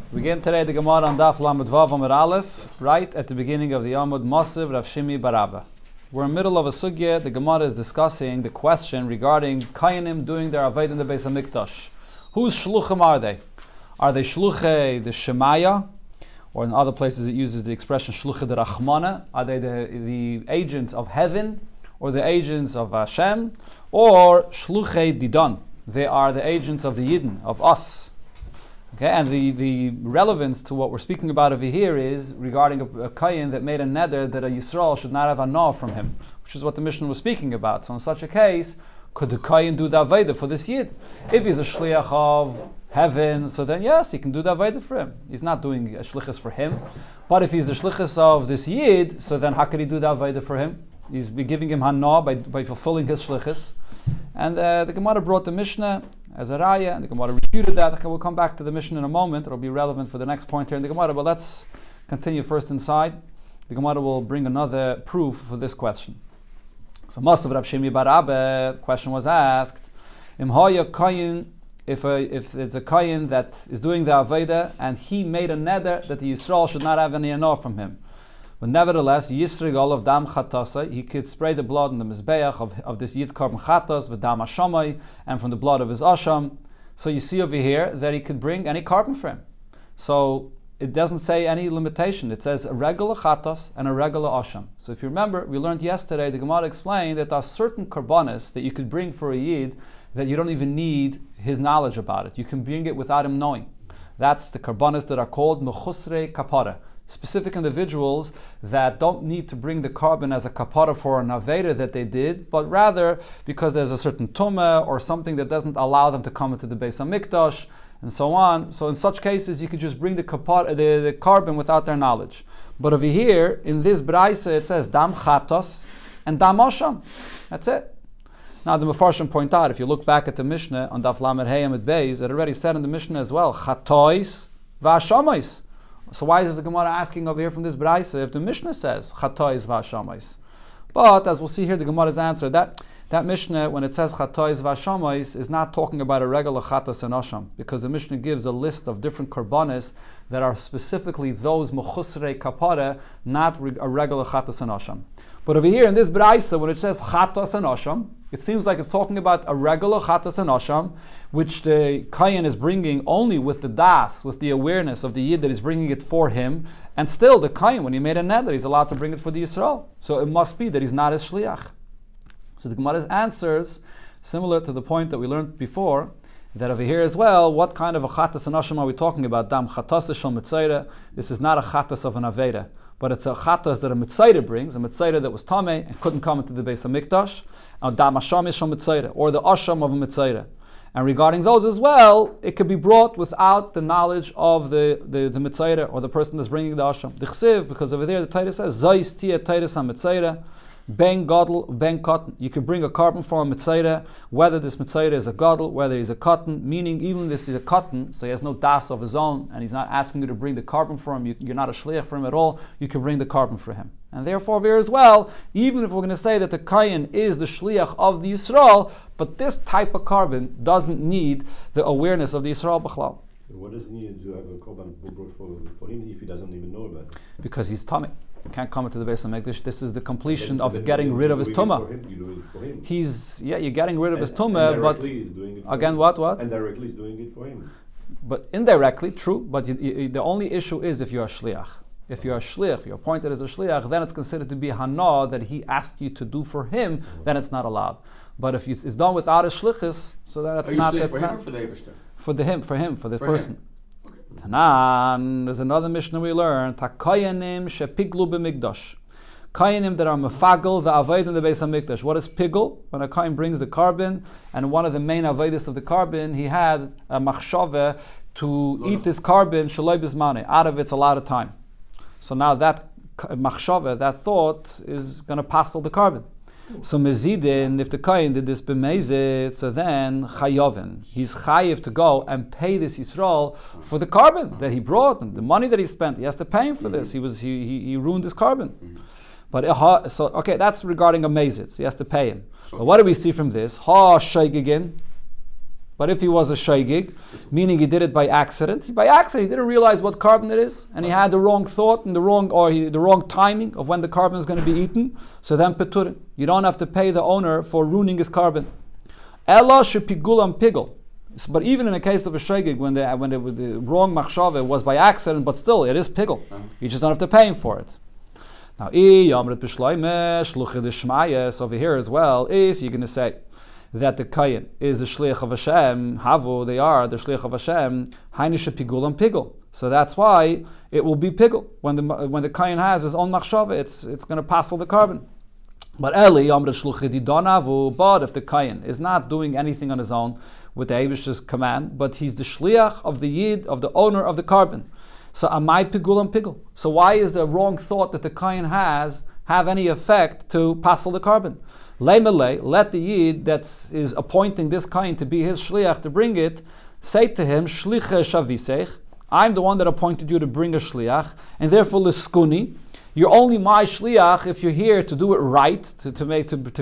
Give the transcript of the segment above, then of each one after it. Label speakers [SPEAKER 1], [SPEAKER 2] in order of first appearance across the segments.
[SPEAKER 1] We begin today the Gemara on Daf Lamed Vav Amud Aleph, right at the beginning of the Amud Masiv Rav Shimi Barabba. We're in the middle of a sugya. The Gemara is discussing the question regarding Kayanim doing their Avodah in the Beis HaMikdash. Whose shluchim are they? Are they shluchei the Shemaya? Or in other places it uses the expression shluchei the Rachmana. Are they the agents of heaven? Or the agents of Hashem? Or shluchei Didan? They are the agents of the Yidden, of us. Okay, and the relevance to what we're speaking about over here is regarding a Kayin that made a neder that a Yisrael should not have a no from him, which is what the Mishnah was speaking about. So in such a case, could the Kayin do the Avodah for this Yid? If he's a Shliach of heaven, so then yes, he can do the Avodah for him. He's not doing a Shlichus for him. But if he's the Shlichus of this Yid, so then how could he do the Avodah for him? He's giving him Hana by fulfilling his Shlichus. And the Gemara brought the Mishnah as a raya, and the Gemara refuted that. Okay, we'll come back to the Mishnah in a moment. It'll be relevant for the next point here in the Gemara, but let's continue first inside. The Gemara will bring another proof for this question. So, Masav Rav Shimi Barabba, question was asked, Im Haya Kayin, if it's a Kayin that is doing the Avodah, and he made a neder that the Yisrael should not have any anor from him. But nevertheless, Yisrigol of Dam Chatasa, he could spray the blood in the Mizbeach of this Yid's carbon Chatas, with Dam Hashamai, and from the blood of his Asham. So you see over here that he could bring any carbon for him. So it doesn't say any limitation. It says a regular Chatas and a regular Asham. So if you remember, we learned yesterday, the Gemara explained that there are certain karbanis that you could bring for a Yid that you don't even need his knowledge about it. You can bring it without him knowing. That's the karbanis that are called Mechusrei Kapara. Specific individuals that don't need to bring the carbon as a kapara for an aveda that they did, but rather because there's a certain tumah or something that doesn't allow them to come into the Beis HaMikdash and so on. So in such cases, you could just bring the carbon without their knowledge. But over here, in this braisa, it says dam chatos and dam asham. That's it. Now the Mefarshim point out, if you look back at the Mishnah on Daf Lamed Hey Amud Beis, it already said in the Mishnah as well, chatois v'ashamais. So why is the Gemara asking over here from this Braisa if the Mishnah says Chatois v'Hashamais? But as we'll see here, the Gemara's answer that Mishnah, when it says Chatois v'Hashamais, is not talking about a regular Chatas and Asham, because the Mishnah gives a list of different karbanis that are specifically those Mechusrei Kapara, not a regular Chatas and Asham. But over here in this Braisa, when it says Chatas and Asham, it seems like it's talking about a regular Chatas and Asham, which the Kayin is bringing only with the Das, with the awareness of the Yid that is bringing it for him. And still, the Kayin, when he made a neder, he's allowed to bring it for the Yisrael. So it must be that he's not his Shliach. So the Gemara's answers, similar to the point that we learned before, that over here as well, what kind of a Chatas and Asham are we talking about? Dam Chatas shel Mitzayra. This is not a Chatas of an Aveda, but it's a Chatas that a Mitzayra brings, a Mitzayra that was Tameh and couldn't come into the Beis HaMikdash. Now, Dam Hasham shel Mitzayra, or the Asham of a Mitzayra. And regarding those as well, it could be brought without the knowledge of the Mitzayra, or the person that's bringing the Asham. The Chsiv, because over there the Torah says, Zayis tia Teiris HaMitzayra, Ben Gadol, Ben Cotton. You can bring a carbon for a Mitzayra, whether this Mitzayra is a Gadol, whether he's a Cotton, meaning even this is a Cotton, so he has no Das of his own, and he's not asking you to bring the carbon for him, you're not a Shliach for him at all, you can bring the carbon for him. And therefore over here as well, even if we're going to say that the Kayin is the Shliach of the Yisrael, but this type of carbon doesn't need the awareness of the Yisrael B'chlal.
[SPEAKER 2] What does he need to have a korban brought for him if he doesn't even know about it?
[SPEAKER 1] Because he's tummy. He can't come into the Beis HaMikdash. This is the completion of getting rid of his tumah. You're getting rid of his tumah, but again, what?
[SPEAKER 2] And directly he's doing it for him.
[SPEAKER 1] But indirectly, true. But the only issue is if you're a shliach. If you're a shliach, if you're appointed as a shliach, then it's considered to be hana that he asked you to do for him. Then it's not allowed. But if it's done without a shlichus, so that's not. That's
[SPEAKER 3] for
[SPEAKER 1] not
[SPEAKER 3] him or for the Eibishter?
[SPEAKER 1] For the person.
[SPEAKER 3] Him.
[SPEAKER 1] Tanan, there's another Mishnah we learned. Takayanim shepiglu b'mikdash. Kayanim that are mefagel the avodah in the Beis HaMikdash. What is pigul? When a kayin brings the carbon, and one of the main avodas of the carbon, he had a machshava to eat this carbon shaloi bizmane, out of its allotted time. So now that machshava, that thought, is going to pass all the carbon. So mezidin, if the kayin did this b'meizit, so then chayovin, he's chayiv to go and pay this Yisrael for the carbon that he brought and the money that he spent. He has to pay him for this. He ruined his carbon. But that's regarding a mezit. So he has to pay him. But what do we see from this? Ha shaygigin. But if he was a shaygig, meaning he did it by accident, he didn't realize what carbon it is, and he had the wrong thought and the wrong timing of when the carbon is going to be eaten, so then peturin. You don't have to pay the owner for ruining his carbon. Ella shepigulam pigel. But even in the case of a shaygig, when the wrong machshava was by accident, but still it is pigel. You just don't have to pay him for it. Now, over here as well, if you're going to say that the kayin is the shliach of Hashem, havu, they are the shliach of Hashem, heinisha pigul and pigul. So that's why it will be pigul. When the kayin has his own machshava, it's going to pass all the carbon. But but if the kayin is not doing anything on his own with the Eibishter's command, but he's the shliach of the yid, of the owner of the carbon. So amai pigul and pigul. So why is the wrong thought that the kayin has have any effect to passel the carbon? Let the yid that is appointing this kayin to be his shliach to bring it, say to him, shliche shavisech, I'm the one that appointed you to bring a shliach, and therefore liskuni, you're only my shliach if you're here to do it right, to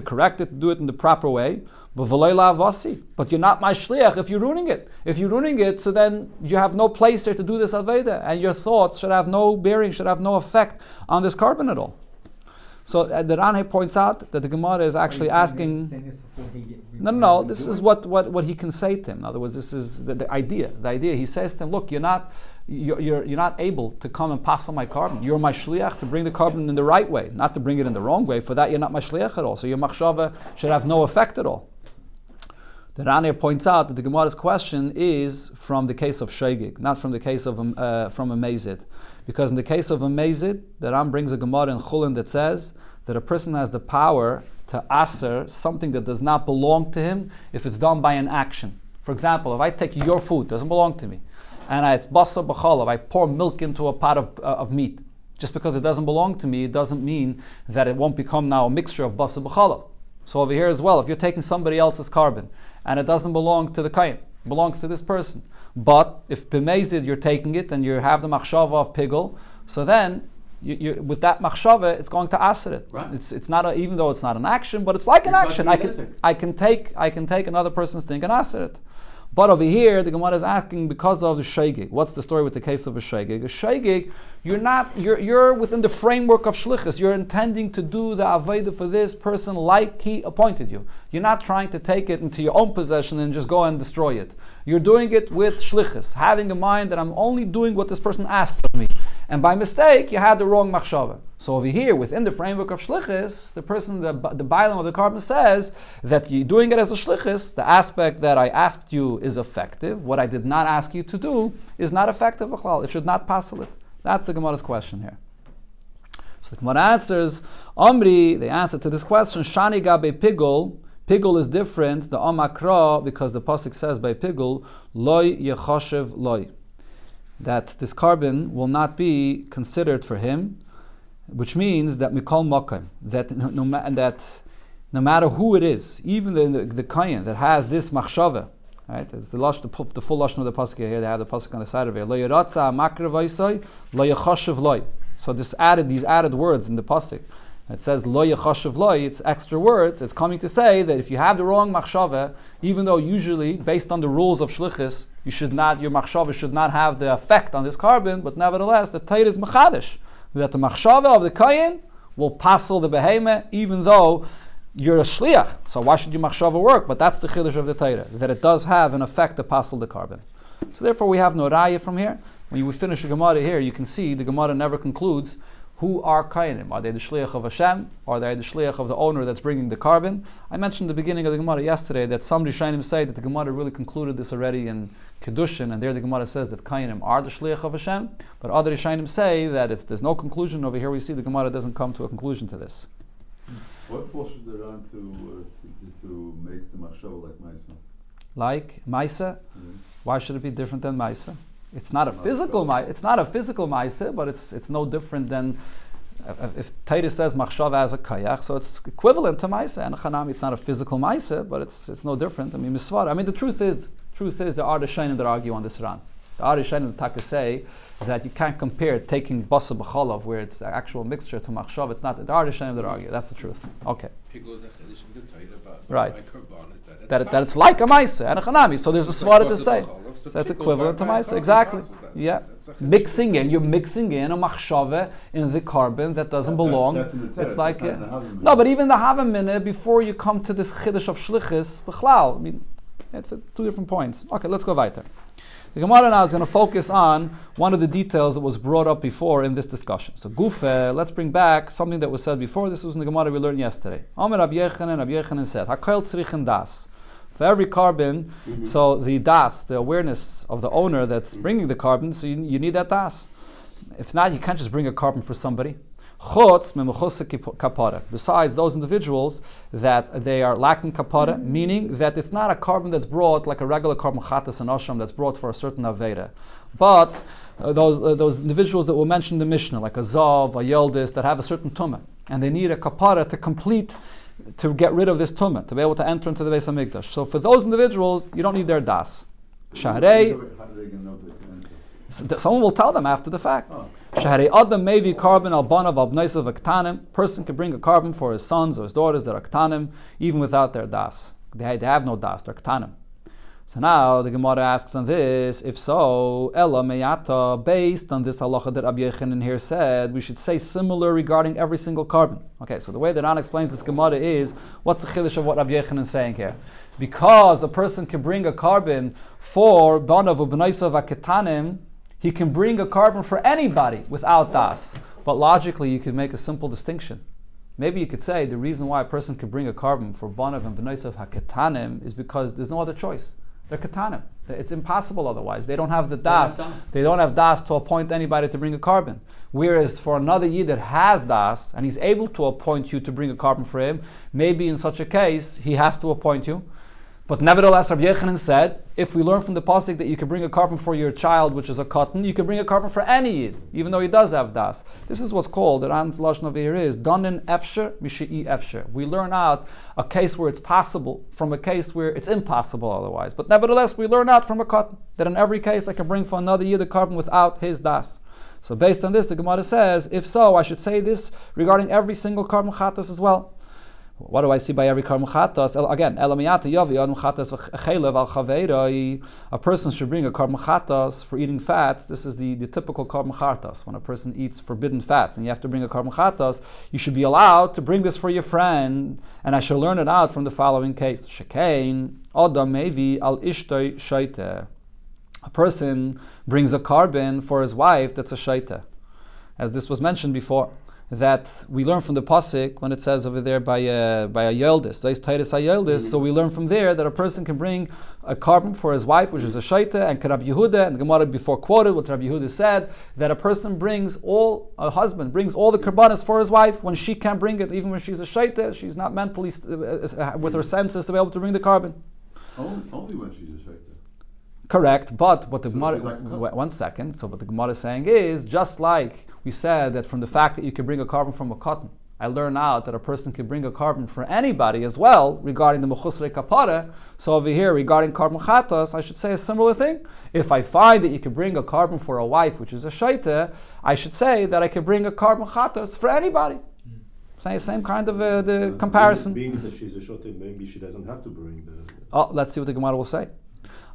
[SPEAKER 1] correct it, to do it in the proper way. But you're not my shliach if you're ruining it. If you're ruining it, so then you have no place there to do this aveda, and your thoughts should have no bearing, should have no effect on this carbon at all. So the Ranhe points out that the Gemara is actually asking. No. This is what he can say to him. In other words, this is the idea. The idea. He says to him, look, you're not able to come and pass on my carbon. You're my shliach to bring the carbon in the right way, not to bring it in the wrong way. For that, you're not my shliach at all. So your machshava should have no effect at all. The Ranhe points out that the Gemara's question is from the case of shaygig, not from the case of from a mezid. Because in the case of a mezid, the Ram brings a Gemara in Chulin that says that a person has the power to aser something that does not belong to him if it's done by an action. For example, if I take your food, doesn't belong to me, and it's basa b'chalav, I pour milk into a pot of meat. Just because it doesn't belong to me, it doesn't mean that it won't become now a mixture of basa b'chalav. So over here as well, if you're taking somebody else's carbon, and it doesn't belong to the kain, it belongs to this person. But if b'mezid you're taking it and you have the machshava of pigul, so then you with that machshava it's going to aser it.
[SPEAKER 2] Right.
[SPEAKER 1] It's not even though it's not an action, but it's like an action. I can take another person's thing and aser it. But over here, the Gemara is asking because of the shaygig. What's the story with the case of a shaygig? A shaygig, you're within the framework of shlichus. You're intending to do the avodah for this person like he appointed you. You're not trying to take it into your own possession and just go and destroy it. You're doing it with shlichus, having in mind that I'm only doing what this person asked of me. And by mistake, you had the wrong machshava. So over here, within the framework of shlichus, the person, the bailam of the carbon says that you're doing it as a shlichus. The aspect that I asked you is effective. What I did not ask you to do is not effective. It should not passel it. That's the Gemara's question here. So the Gemara answers, Omri, the answer to this question, Shani gabe pigul. Pigul is different, the Amakra, because the pasuk says by pigul, loy yechoshev loy. That this carbon will not be considered for him, which means that mikol mokim, that no matter who it is, even the kayin that has this machshava, right? The full lashon of the pasuk here. They have the pasuk on the side of it. Lo yiratza makra vayisai, lo yechashiv loy. So these added words in the pasuk. It says lo yechashiv loy. It's extra words. It's coming to say that if you have the wrong machshava, even though usually based on the rules of shlichus, your machshava should not have the effect on this carbon, but nevertheless the Torah is mechadish that the machshava of the kayin will passel the behemoth, even though you're a shliach. So why should your machshava work? But that's the chiddush of the Torah, that it does have an effect to passel the carbon. So therefore we have no raya from here. When we finish the Gemara here, you can see the Gemara never concludes who are kayanim. Are they the shliach of Hashem? Or are they the shliach of the owner that's bringing the carbon? I mentioned at the beginning of the Gemara yesterday that some Rishonim say that the Gemara really concluded this already in Kedushin, and there the Gemara says that kayanim are the shliach of Hashem. But other Rishonim say that there's no conclusion. Over here we see the Gemara doesn't come to a conclusion to this.
[SPEAKER 3] What forces the Ran to make the machshava like Maisa?
[SPEAKER 1] Like Maisa?
[SPEAKER 3] Mm-hmm.
[SPEAKER 1] Why should it be different than Maisa? It's not a physical Maisa, but it's no different than if Torah says machshava as a kayach, so it's equivalent to Maisa. And Chanami, it's not a physical Maisa, but it's no different. I mean, misvara. I mean, the truth is there are the Shainim that argue on this Ran. The Arishanim Taka say that you can't compare taking basa b'chalav, where it's an actual mixture, to machshav. It's not the Arishanim that argue. That's the truth. Okay. Right. That it's like a maisa and a chanami. So there's a svara to say. So that's equivalent to maisa. Exactly. Yeah. You're mixing in a machshave in the carbon that doesn't belong. It's like no, but even the havamina before you come to this chiddush of shlichus b'chlal. I mean, it's two different points. Okay, let's go weiter. The Gemara now is going to focus on one of the details that was brought up before in this discussion. So Gufe, let's bring back something that was said before. This was in the Gemara we learned yesterday. Amar Rabbi Yechanan said, Hakoil tzrichin das. For every carbon, so the das, the awareness of the owner that's bringing the carbon, so you need that das. If not, you can't just bring a carbon for somebody. Besides those individuals that they are lacking kapara, meaning that it's not a carbon that's brought like a regular carbon chatas and ashram that's brought for a certain aveda, but those individuals that were mentioned in the Mishnah, like a zav, a yeldis, that have a certain tumah, and they need a kapara to get rid of this tumah, to be able to enter into the Beis Hamikdash. So for those individuals, you don't need their das. Shahrei, someone will tell them after the fact. Shahrei Adam Mevi carbon al banav al bnaisav aktanim. Person can bring a carbon for his sons or his daughters that are aktanim, even without their das. They have no das, they're aktanim. So now the Gemara asks on this, if so, Ella Meyata, based on this halacha that Rabbi Yechanan here said, we should say similar regarding every single carbon. Okay, so the way that Ran explains this Gemara is, what's the chiddush of what Rabbi Yechanan is saying here? Because a person can bring a carbon for banav u'bnaisav aketanim, he can bring a carbon for anybody without das. But logically, you could make a simple distinction. Maybe you could say the reason why a person can bring a carbon for banav and bnaisav haketanim is because there's no other choice. They're ketanim. It's impossible otherwise. They don't have the das. They don't have das to appoint anybody to bring a carbon. Whereas for another yid that has das, and he's able to appoint you to bring a carbon for him, maybe in such a case, he has to appoint you. But nevertheless, Rabbi Yechanan said, if we learn from the pasuk that you can bring a carbon for your child, which is a cotton, you can bring a carbon for any yid, even though he does have das. This is what's called, the Ran's lashon over here is, danin efsher mishi'i efsher. We learn out a case where it's possible from a case where it's impossible otherwise. But nevertheless, we learn out from a cotton that in every case I can bring for another yid a carbon without his das. So based on this, the Gemara says, if so, I should say this regarding every single carbon chatas as well. What do I see by every carbon chatas? Again, a person should bring a carbon chatas for eating fats. This is the typical carbon chatas. When a person eats forbidden fats and you have to bring a carbon chatas, you should be allowed to bring this for your friend. And I shall learn it out from the following case. Shekain, Adam Mevi al Ishtoi Shaita. A person brings a carbon for his wife that's a shaita. As this was mentioned before, that we learn from the pasuk when it says over there by a yeldis, so we learn from there that a person can bring a carbon for his wife, which is a shaita, and Rabbi Yehuda, and the Gemara before quoted what Rabbi Yehuda said, that a person a husband brings all the karbanis for his wife when she can't bring it, even when she's a shaita, she's not mentally with her senses to be able to bring the carbon.
[SPEAKER 3] Only when she's a shaita.
[SPEAKER 1] Correct, but what the Gemara, one second, so what the Gemara is saying is, just like we said that from the fact that you can bring a carbon from a cotton, I learn out that a person can bring a carbon for anybody as well regarding the mechusrei kapara. So over here, regarding carbon chatas, I should say a similar thing. If I find that you can bring a carbon for a wife, which is a shaita, I should say that I can bring a carbon chatas for anybody. Same kind of the comparison.
[SPEAKER 2] Being that she's a shaita, maybe she doesn't have to bring the...
[SPEAKER 1] Oh, let's see what the Gemara will say.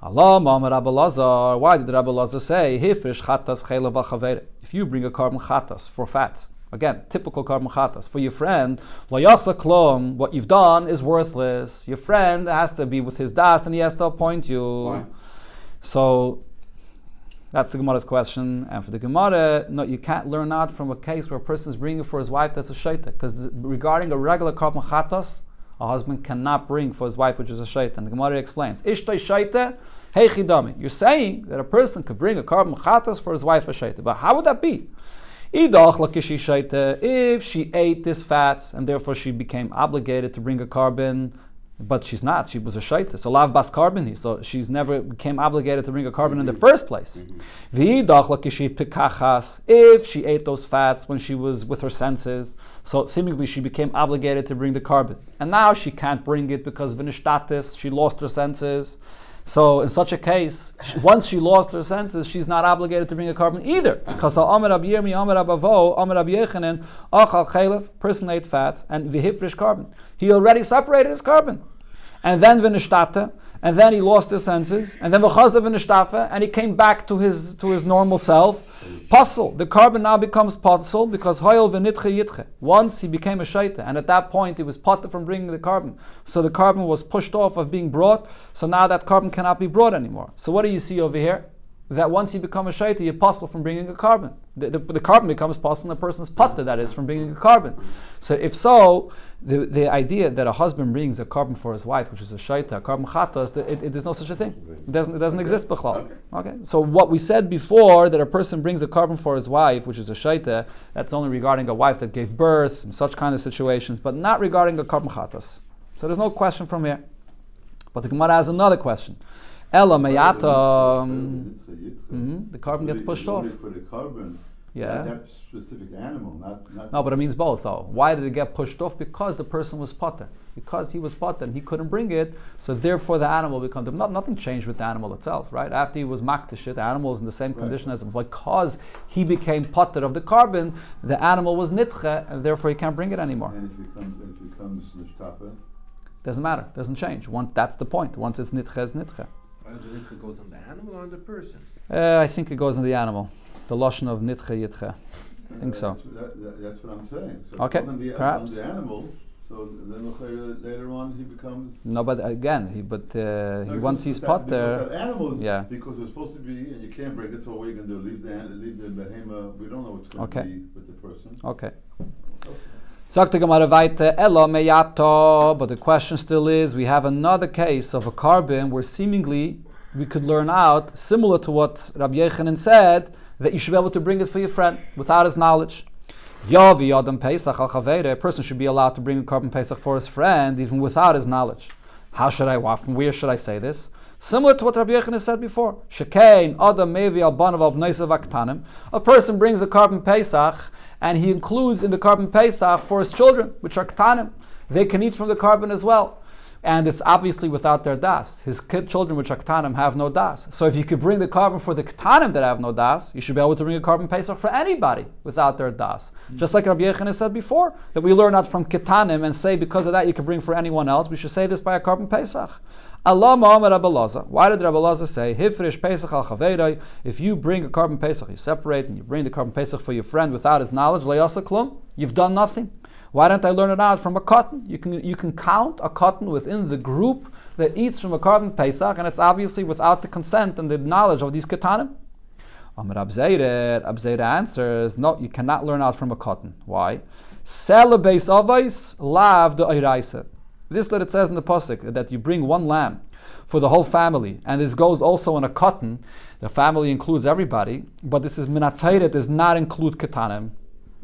[SPEAKER 1] Allah Ma'amar Rabbi Lazar. Why did Rabbi Lazar say Hifrish chatas chayla v'chavere? If you bring a carbon chatas for fats, again, typical carbon chatas for your friend, lo yasa klom, what you've done is worthless. Your friend has to be with his das and he has to appoint you.
[SPEAKER 2] Why?
[SPEAKER 1] So that's the Gemara's question. And for the Gemara, no, you can't learn out from a case where a person is bringing for his wife that's a shaita. Because regarding a regular carbon chatas, a husband cannot bring for his wife, which is a shaita. And the Gemara explains, Ishtoi shaita, hey chidami. You're saying that a person could bring a carbon chatas for his wife a shaita. But how would that be? Idach lakishi shaita, if she ate this fats and therefore she became obligated to bring a carbon, but she's not, she was a shaita. So lav bas carbon, so she's never became obligated to bring a carbon in the first place. V'idach lakishi pikachas, if she ate those fats when she was with her senses, so seemingly she became obligated to bring the carbon. And now she can't bring it because v'nishtatis, she lost her senses. So in such a case, once she lost her senses, she's not obligated to bring a carbon either. Because Amar Rabbi Yirmi, Amar Rabbi Avo, Amar Rabbi Yechanan, Achal Chalev, person ate fats, and v'hifrish carbon. He already separated his carbon. And then v'nishtata, and then he lost his senses, and then v'chazav v'nishtafa, and he came back to his normal self. Puzzle. The carbon now becomes puzzle because hoyel v'nitche yitche. Once he became a shaita, and at that point he was potter from bringing the carbon. So the carbon was pushed off of being brought, so now that carbon cannot be brought anymore. So what do you see over here? That once you become a shaita, you puzzle from bringing a carbon. The carbon becomes puzzle, and the person's potter, that is, from bringing a carbon. So if so, the idea that a husband brings a carbon for his wife, which is a shaita, a carbon chatas, there's no such a thing. It doesn't exist b'chlal. Okay. So what we said before, that a person brings a carbon for his wife, which is a shaita, that's only regarding a wife that gave birth and such kind of situations, but not regarding a carbon chatas. So there's no question from here. But the Gemara has another question. Ella mayata, the carbon gets pushed off.
[SPEAKER 3] For the carbon,
[SPEAKER 1] yeah.
[SPEAKER 3] That specific animal, not.
[SPEAKER 1] No, but it means both though. Why did it get pushed off? Because the person was potter. Because he was potter and he couldn't bring it, so therefore the animal becomes. Nothing changed with the animal itself, right? After he was makdish, the animal was in the same condition as because he became potter of the carbon, the animal was nitche, and therefore he can't bring it anymore.
[SPEAKER 3] And if it becomes nishtapa?
[SPEAKER 1] Doesn't matter. Doesn't change. That's the point. Once it's nitche, it's nitche.
[SPEAKER 4] The nitche goes on the animal or on the person?
[SPEAKER 1] I think it goes on the animal. The lashon of nitche yitche. I think so.
[SPEAKER 3] That's what I'm saying. So
[SPEAKER 1] okay,
[SPEAKER 3] perhaps. On the animal, so then later on he becomes.
[SPEAKER 1] No, but again, once he's potter.
[SPEAKER 3] Animals,
[SPEAKER 1] yeah.
[SPEAKER 3] Because it was supposed to be, and you can't break it. So what are you going to do? Leave the behemoth. We don't know what's going to be with the person.
[SPEAKER 1] Okay. Sagt der Gemara weiter, Ella meyato, but the question still is, we have another case of a carbon where seemingly we could learn out, similar to what Rabbi Yechanan said, that you should be able to bring it for your friend without his knowledge. Yavi Adam Pesach al Chavere, a person should be allowed to bring a carbon Pesach for his friend even without his knowledge. How should I, from where should I say this? Similar to what Rabbi Yechanan said before. Shekein Adam Mevi al Banav al Bneisav Aktanim. A person brings a carbon Pesach and he includes in the carbon Pesach for his children, which are Ktanim. They can eat from the carbon as well. And it's obviously without their das. His children, which are Ktanim, have no das. So if you could bring the carbon for the Ktanim that have no das, you should be able to bring a carbon Pesach for anybody without their das. Just like Rabbi Yechanan said before, that we learn out from Ktanim and say because of that you can bring for anyone else. We should say this by a carbon Pesach. Allah Muhammad Rabbi Laza. Why did Rabbi Laza say, Hifrish Pesach al Chaveiroi, if you bring a carbon Pesach, you separate and you bring the carbon Pesach for your friend without his knowledge, Layasa Klum, you've done nothing. Why don't I learn it out from a cotton? You can count a cotton within the group that eats from a carbon Pesach, and it's obviously without the consent and the knowledge of these katanim. Amar Abzeira answers, no, you cannot learn out from a cotton. Why? Selabes avais lav de oiraisa. This that it says in the pasuk that you bring one lamb for the whole family, and this goes also in a cotton. The family includes everybody, but this is minatayra, does not include katanim.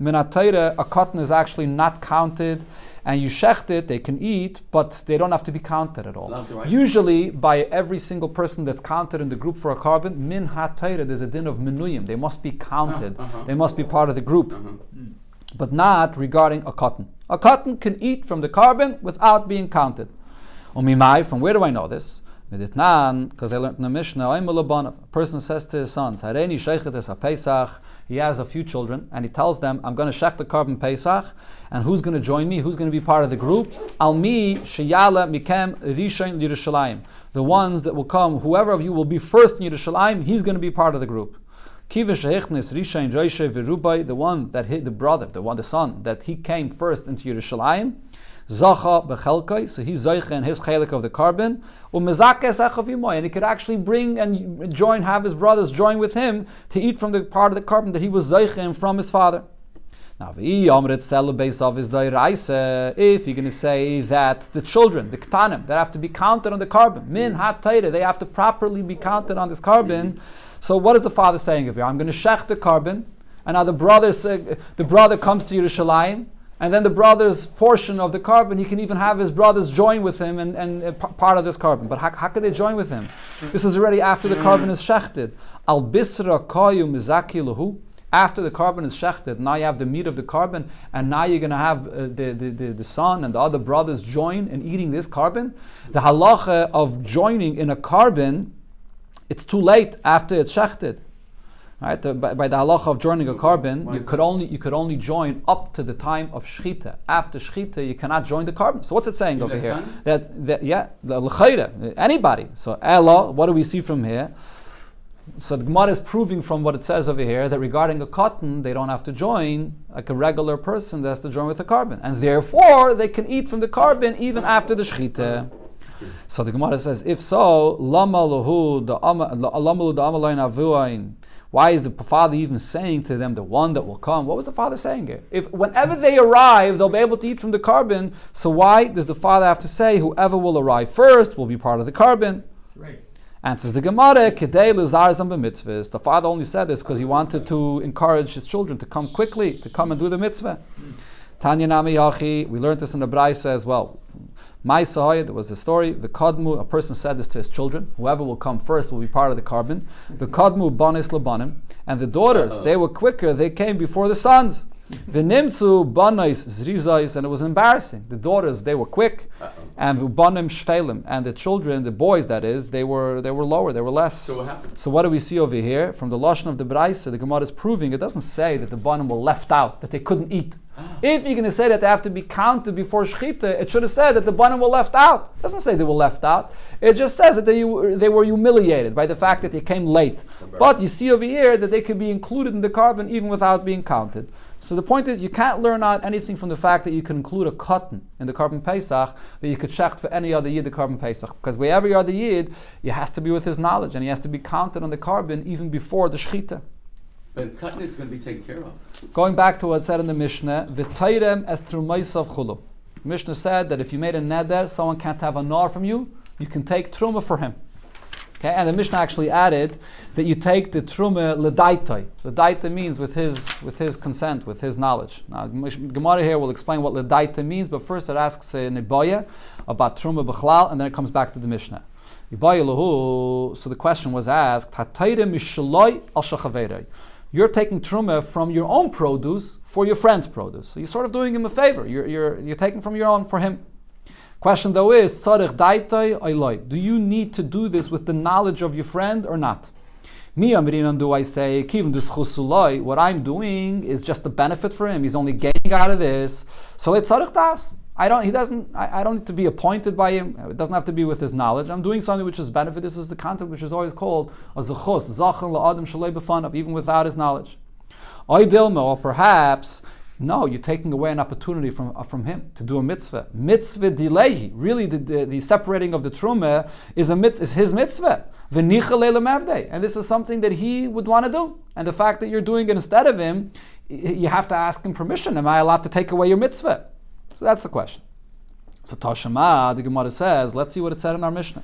[SPEAKER 1] Minatayra, a cotton is actually not counted, and you shecht it, they can eat, but they don't have to be counted at all. Usually, by every single person that's counted in the group for a carbon, min hatayra, there's a din of minuyim. They must be counted. They must be part of the group. But not regarding a cotton. A cotton can eat from the carbon without being counted. Umimai, from where do I know this? Because I learned in the Mishnah, a person says to his sons, he has a few children, and he tells them, I'm going to shech the carbon Pesach, and who's going to join me? Who's going to be part of the group? Almi sheyala mikem rishon Yerushalayim. The ones that will come, whoever of you will be first in Yerushalayim, he's going to be part of the group. The one that hit the son, that he came first into Yerushalayim, Zacha bechelkai, so he's Zaycha in his chelik of the carbon, and he could actually bring and join, have his brothers join with him to eat from the part of the carbon that he was Zaycha in from his father. Now, if you're going to say that the children, the ktanim, that have to be counted on the carbon, min hat teire, they have to properly be counted on this carbon. So what is the father saying over here? I'm going to shech the carbon, and now the brother comes to Yerushalayim, and then the brother's portion of the carbon, he can even have his brothers join with him and part of this carbon. But how could they join with him? This is already after the carbon is shechted. Al bisra kayu mizaki lahu. after the carbon is shechted, now you have the meat of the carbon, and now you're going to have the son and the other brothers join in eating this carbon. The halacha of joining in a carbon, it's too late after it's shechted. Right? By the halacha of joining a carbon, you could only join up to the time of shechita. After shechita, you cannot join the carbon. So what's it saying over here? That anybody. So Ella, what do we see from here? So the Gemara is proving from what it says over here that regarding a cotton, they don't have to join like a regular person that has to join with a carbon, and therefore they can eat from the carbon even after the shechita. So the Gemara says, if so, why is the father even saying to them, the one that will come? What was the father saying here? If whenever they arrive, they'll be able to eat from the carbon, so why does the father have to say, whoever will arrive first will be part of the carbon?
[SPEAKER 4] Right.
[SPEAKER 1] Answers the Gemara, Kedei l'zarzam b'mitzvahs. The father only said this because he wanted to encourage his children to come quickly, to come and do the mitzvah. Tanya Nami Yachi, we learned this in the Braisa as well. Ma'aseh, there was the story, the Kadmu, a person said this to his children, whoever will come first will be part of the carbon. The Kadmu banis labanim, and the daughters, they were quicker, they came before the sons. V'nimtzu banais zrizais, and it was embarrassing. The daughters, they were quick, and v'banim shfelim, and the children, the boys that is, they were lower, they were less.
[SPEAKER 5] So what happened?
[SPEAKER 1] So what do we see over here? From the Lashon of the Braisa, the Gemara is proving, it doesn't say that the banim were left out, that they couldn't eat. If you're going to say that they have to be counted before Shechita, it should have said that the banim were left out. It doesn't say they were left out. It just says that they were humiliated by the fact that they came late. But you see over here that they could be included in the carbon even without being counted. So the point is, you can't learn out anything from the fact that you can include a cotton in the carbon Pesach that you could shecht for any other Yid the carbon Pesach. Because wherever you are the Yid, he has to be with his knowledge and he has to be counted on the carbon even before the Shechita.
[SPEAKER 5] But cotton is going to be taken care of.
[SPEAKER 1] Going back to what it said in the Mishnah, V'tayrem es trumaisav chulu. Mishnah said that if you made a neder, someone can't have a nar from you, you can take truma for him. Okay, and the Mishnah actually added that you take the truma l'daitai. L'daita means with his consent, with his knowledge. Now, Gemara here will explain what l'daita means, but first it asks Nibaya about truma b'chlal, and then it comes back to the Mishnah. So the question was asked, Hatayre mishaloi al shachaveirei. You're taking truma from your own produce for your friend's produce. So you're sort of doing him a favor. You're taking from your own for him. Question though is, tzarich daitai oiloi. Do you need to do this with the knowledge of your friend or not? Mi amrinan, do I say, kivin d'schusuloi, what I'm doing is just a benefit for him. He's only gaining out of this. So it's tzarich das. I don't need to be appointed by him. It doesn't have to be with his knowledge. I'm doing something which is benefit. This is the concept which is always called a zechus, zachan la'adam shalei b'fanav, even without his knowledge. Oidilma, or perhaps, no, you're taking away an opportunity from him to do a mitzvah. Mitzvah dilehi. Really, the separating of the truma is his mitzvah. V'nicha leila mavdei. And this is something that he would want to do. And the fact that you're doing it instead of him, you have to ask him permission. Am I allowed to take away your mitzvah? So that's the question. So Tashema, the Gemara says, let's see what it said in our Mishnah.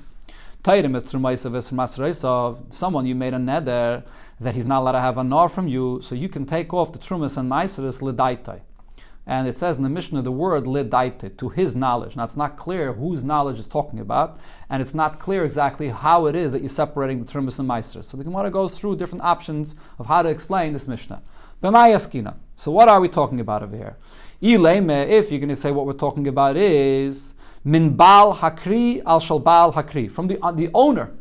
[SPEAKER 1] Someone you made a neder that he's not allowed to have a nar from you, so you can take off the trumas and meiseres lidaitai. And it says in the Mishnah the word lidaitai, to his knowledge. Now it's not clear whose knowledge is talking about, and it's not clear exactly how it is that you're separating the trumas and meiseres. So the Gemara goes through different options of how to explain this Mishnah. B'mayaskina. So what are we talking about over here? If you're going to say what we're talking about is min bal hakri al shal bal hakri, from the owner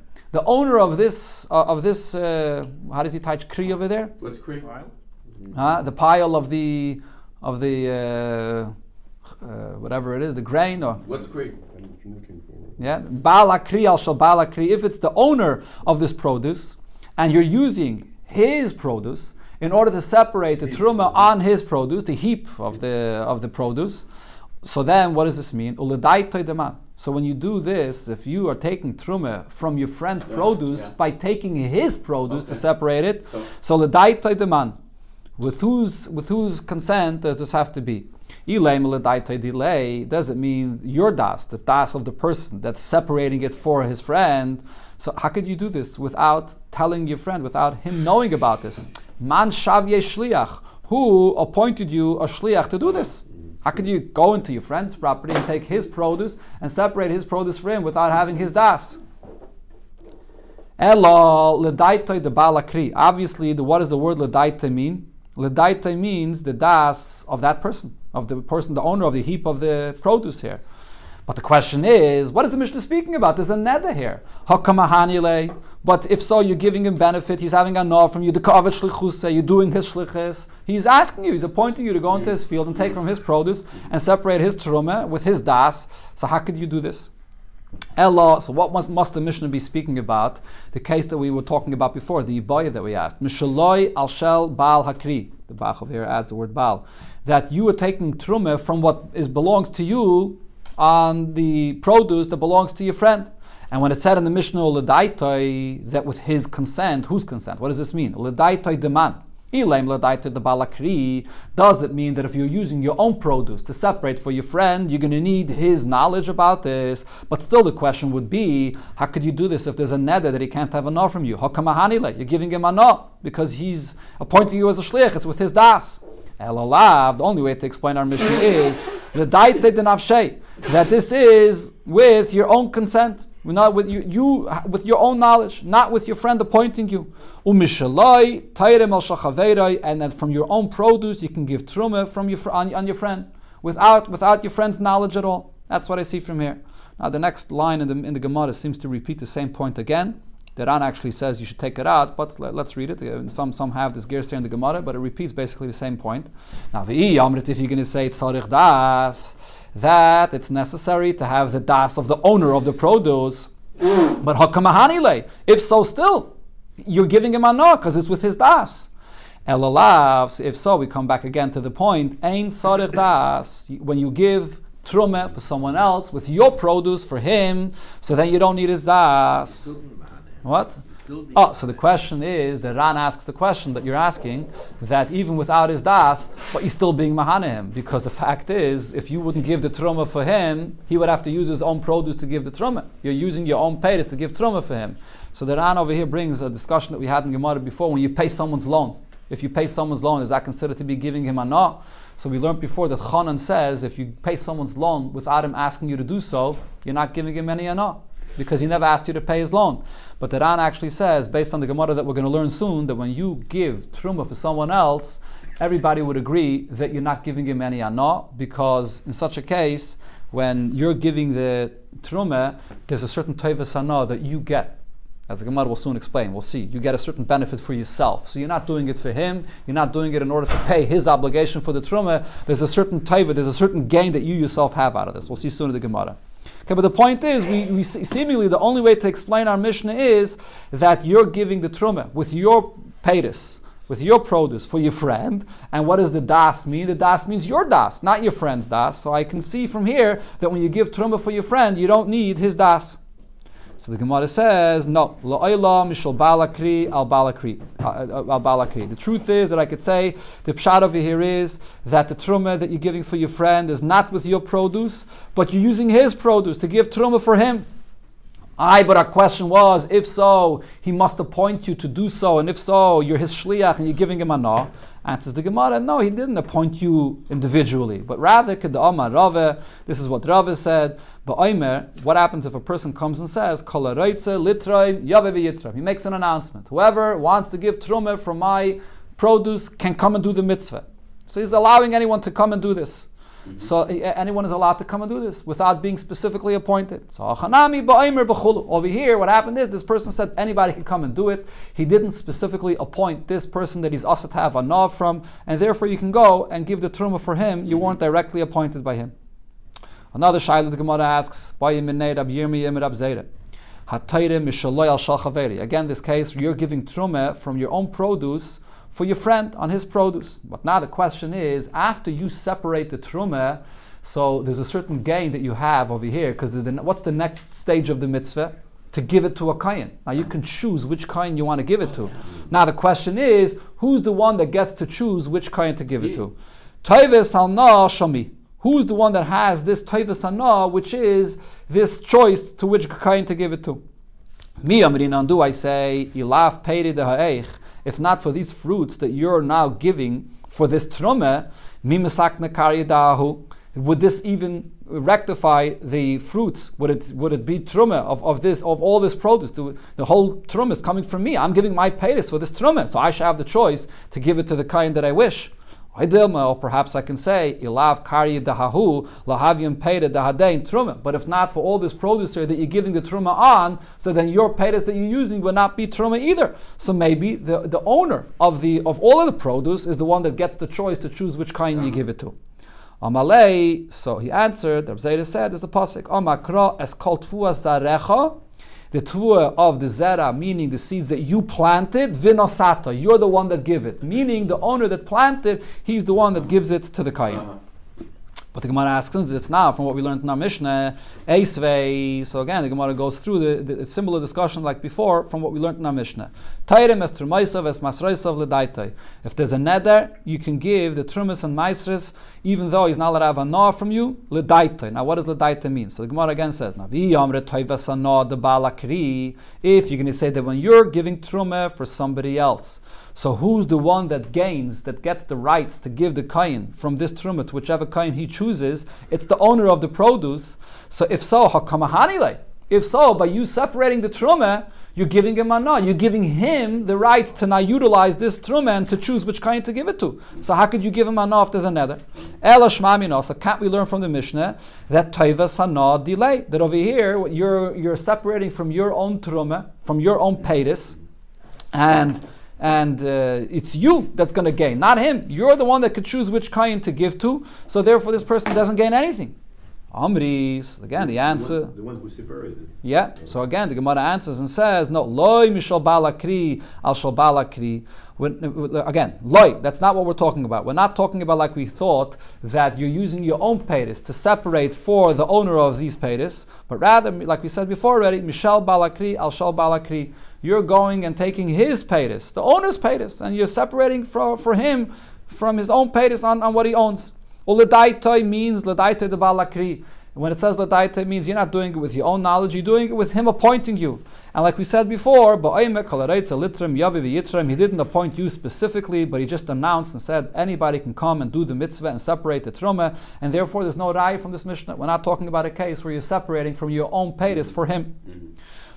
[SPEAKER 1] of this how does he touch kri over there?
[SPEAKER 5] What's kri?
[SPEAKER 1] The pile of the whatever it is, the grain or
[SPEAKER 5] what's kri?
[SPEAKER 1] Yeah, bal hakri al shal bal hakri. If it's the owner of this produce and you're using his produce in order to separate the truma on his produce, the heap of the produce, so then what does this mean? So when you do this, if you are taking truma from your friend's produce by taking his produce to separate it, so l'daitoi deman, with whose consent does this have to be? Does it mean your das, the das of the person that's separating it for his friend? So how could you do this without telling your friend, without him knowing about this? Man shavye shliach, who appointed you a shliach to do this? How could you go into your friend's property and take his produce and separate his produce for him without having his das? Elo l'daitoi de balakri. Obviously, what does the word l'daita mean? Ledaita means the das of that person, the owner of the heap of the produce here. But the question is, what is the Mishnah speaking about? There's a neder here. Hakamahanile. But if so, you're giving him benefit. He's having a no from you. You're doing his shlichus. He's asking you. He's appointing you to go into his field and take from his produce and separate his truma with his das. So how could you do this? Ella. So what must the Mishnah be speaking about? The case that we were talking about before, the Yibaya that we asked. Mishaloi al shel baal hakri. The Bach over here adds the word baal. That you are taking truma from what belongs to you on the produce that belongs to your friend. And when it said in the Mishnah, Ledaitoi, that with his consent, whose consent? What does this mean? Ledaitoi deman. Ilaim ledaitoi de balakri. Does it mean that if you're using your own produce to separate for your friend, you're going to need his knowledge about this? But still the question would be, how could you do this if there's a neder that he can't have anah from you? Hakamahanile. You're giving him anah because he's appointing you as a shliach. It's with his das. Elalav, the only way to explain our Mishnah is that this is with your own consent, not with you with your own knowledge, not with your friend appointing you. And then from your own produce you can give truma on your friend without your friend's knowledge at all. That's what I see from here. Now the next line in the Gemara seems to repeat the same point again. The Ran actually says you should take it out, but let's read it. Some have this gerser in the Gemara, but it repeats basically the same point. Now, if you're going to say tzarich das, that it's necessary to have the das of the owner of the produce, but hakamahanile. If so, still you're giving him anah because it's with his das. Elalav. If so, we come back again to the point. Ein tzarich das. When you give truma for someone else with your produce for him, so then you don't need his das. What? So the question is, the Ran asks the question that you're asking, that even without his das, but he's still being mahane him, because the fact is, if you wouldn't give the truma for him, he would have to use his own produce to give the truma. You're using your own payers to give truma for him. So the Ran over here brings a discussion that we had in Gemara before, when you pay someone's loan. If you pay someone's loan, is that considered to be giving him anah? So we learned before that Chanan says, if you pay someone's loan without him asking you to do so, you're not giving him any anah, because he never asked you to pay his loan. But the Ran actually says, based on the Gemara that we're going to learn soon, that when you give truma for someone else, everybody would agree that you're not giving him any anah, because in such a case, when you're giving the truma, there's a certain teivas anah that you get. As the Gemara will soon explain, we'll see. You get a certain benefit for yourself. So you're not doing it for him, you're not doing it in order to pay his obligation for the truma. There's a certain taiva, there's a certain gain that you yourself have out of this. We'll see soon in the Gemara. Okay, but the point is, we seemingly the only way to explain our Mishnah is that you're giving the truma with your paytis, with your produce for your friend. And what does the das mean? The das means your das, not your friend's das. So I can see from here that when you give truma for your friend, you don't need his das. So the Gemara says, no, la'ayla mishal balakri al balakri. The truth is that I could say, the pshat over here is that the truma that you're giving for your friend is not with your produce, but you're using his produce to give truma for him. But our question was, if so, he must appoint you to do so, and if so, you're his shliach and you're giving him anah. Answers the Gemara, no, he didn't appoint you individually, but rather, keda'amar Rava, this is what Rava said, ba'omer, what happens if a person comes and says, kol ha'roitze litraim yaveh v'yitraim. He makes an announcement. Whoever wants to give truma from my produce can come and do the mitzvah. So he's allowing anyone to come and do this. So anyone is allowed to come and do this without being specifically appointed. So over here, what happened is this person said anybody can come and do it. He didn't specifically appoint this person that he's asked to have a nah from, and therefore you can go and give the truma for him. You weren't directly appointed by him. Another shayla the Gemara asks, again, this case, you're giving truma from your own produce for your friend on his produce. But now the question is, after you separate the truma, so there's a certain gain that you have over here, because what's the next stage of the mitzvah? To give it to a kohen. Now you can choose which kohen you want to give it to. Now the question is, who's the one that gets to choose which kohen to give it to? Toives halna shami. Who's the one that has this toives halna, which is this choice to which kohen to give it to? Mi amrinan, do I say, ilaf peiri de ha'eich, if not for these fruits that you're now giving for this truma, mi mesakna karidahu, would this even rectify the fruits? Would it be truma of all this produce? The whole truma is coming from me. I'm giving my paytis for this truma, so I should have the choice to give it to the kain that I wish. Or perhaps I can say, ilav kari dahahu lahavyim peida dahadein truma. But if not for all this produce here that you're giving the truma on, so then your peidas that you're using will not be truma either. So maybe the owner of all of the produce is the one that gets the choice to choose which kind you give it to. Amalei, so he answered, Reb Zayda said, is the pasuk, Amakra es kol tfuas zarecha, the tvua of the zera, meaning the seeds that you planted, vinosata, you're the one that give it. Meaning the owner that planted, he's the one that gives it to the kayin. But the Gemara asks us this now from what we learned in our Mishnah, Eisvei. So again, the Gemara goes through the similar discussion like before from what we learned in our Mishnah. Tayrem es trumaisav es masraisav ledaitai. If there's a neder, you can give the trumas and maisris, even though he's not allowed to have a na from you, ledaitai. Now what does ledaitai mean? So the Gemara again says, if you're going to say that when you're giving truma for somebody else, so who's the one that gains, that gets the rights to give the kain from this truma to whichever kain he chooses? It's the owner of the produce. So if so, hakamahanile. If so, by you separating the truma, you're giving him mana. You're giving him the rights to now utilize this truma and to choose which kain to give it to. So how could you give him mana if there's another? Ela shmamino. So can't we learn from the Mishnah that toivas hana delay? That over here you're separating from your own truma, from your own peitis, and it's you that's going to gain, not him. You're the one that could choose which kain to give to, so therefore this person doesn't gain anything. Amris, again the answer.
[SPEAKER 2] The one who separated.
[SPEAKER 1] Yeah, so again the Gemara answers and says, no, loy mishal balakri al shal balakri. Again, loy, that's not what we're talking about. We're not talking about like we thought, that you're using your own peitis to separate for the owner of these peitis, but rather, like we said before already, mishal balakri al shal balakri. You're going and taking his peitis, the owner's peitis, and you're separating for him from his own peitis on what he owns. Uledaitai means ledaitai de balakri. When it says ledaitai, it means you're not doing it with your own knowledge, you're doing it with him appointing you. And like we said before, he didn't appoint you specifically, but he just announced and said anybody can come and do the mitzvah and separate the truma, and therefore there's no raya from this Mishnah. We're not talking about a case where you're separating from your own peitis for him.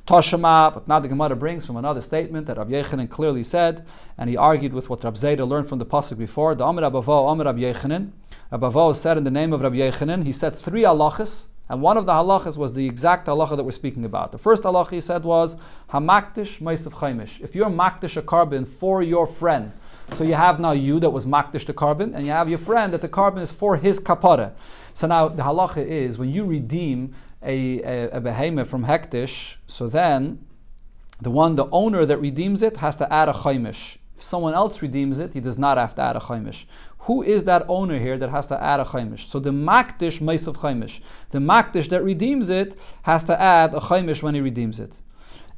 [SPEAKER 1] Toshama, but now the Gemara brings from another statement that Rabbi Yechanan clearly said, and he argued with what Rabbi Zayda learned from the pasuk before. The Amar Abavo, Amar Rabbi Yechanan. Rabbi Avo said in the name of Rabbi Yechanan, he said 3 halachas, and one of the halachas was the exact halacha that we're speaking about. The first halacha he said was Hamakdish Meisav Chaimish. If you're makdish a carbon for your friend, so you have now you that was makdish the carbon, and you have your friend that the carbon is for his kapara. So now the halacha is when you redeem a behemoth from hektish, so then the owner that redeems it has to add a chaimish. If someone else redeems it, he does not have to add a chaimish. Who is that owner here that has to add a chaimish? So the makdish meisav chaimish, the makdish that redeems it has to add a chaimish when he redeems it,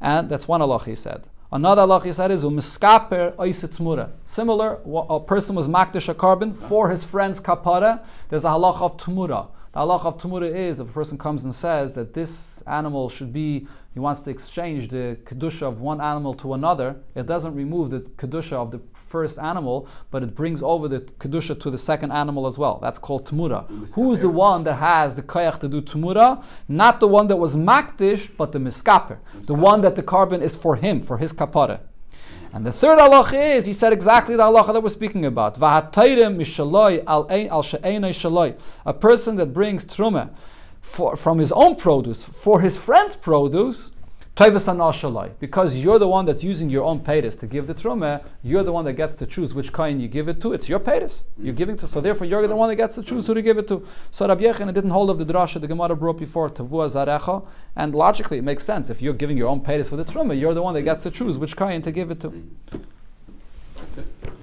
[SPEAKER 1] and that's one halacha he said. Another halacha he said is umiskaper oiset tmura. Similar, a person was makdish a carbon for his friend's kapara. There's a halacha of tmura. The halacha of Tumura is if a person comes and says that this animal should be, he wants to exchange the kedusha of one animal to another, it doesn't remove the kedusha of the first animal, but it brings over the kedusha to the second animal as well. That's called Tumura. Who's the one that has the koyach to do Tumura? Not the one that was makdish, but the miskaper. The one that the carbon is for him, for his kapara. And the third halacha is, he said exactly the halacha that we're speaking about. A person that brings truma from his own produce for his friend's produce, because you're the one that's using your own peitis to give the truma, you're the one that gets to choose which kain you give it to. It's your peitis you're giving to, so therefore you're the one that gets to choose who to give it to. So Rabbi Yechanan didn't hold of the drasha the Gemara brought before, Tavua Zarecha, and logically it makes sense. If you're giving your own peitis for the truma, you're the one that gets to choose which kain to give it to.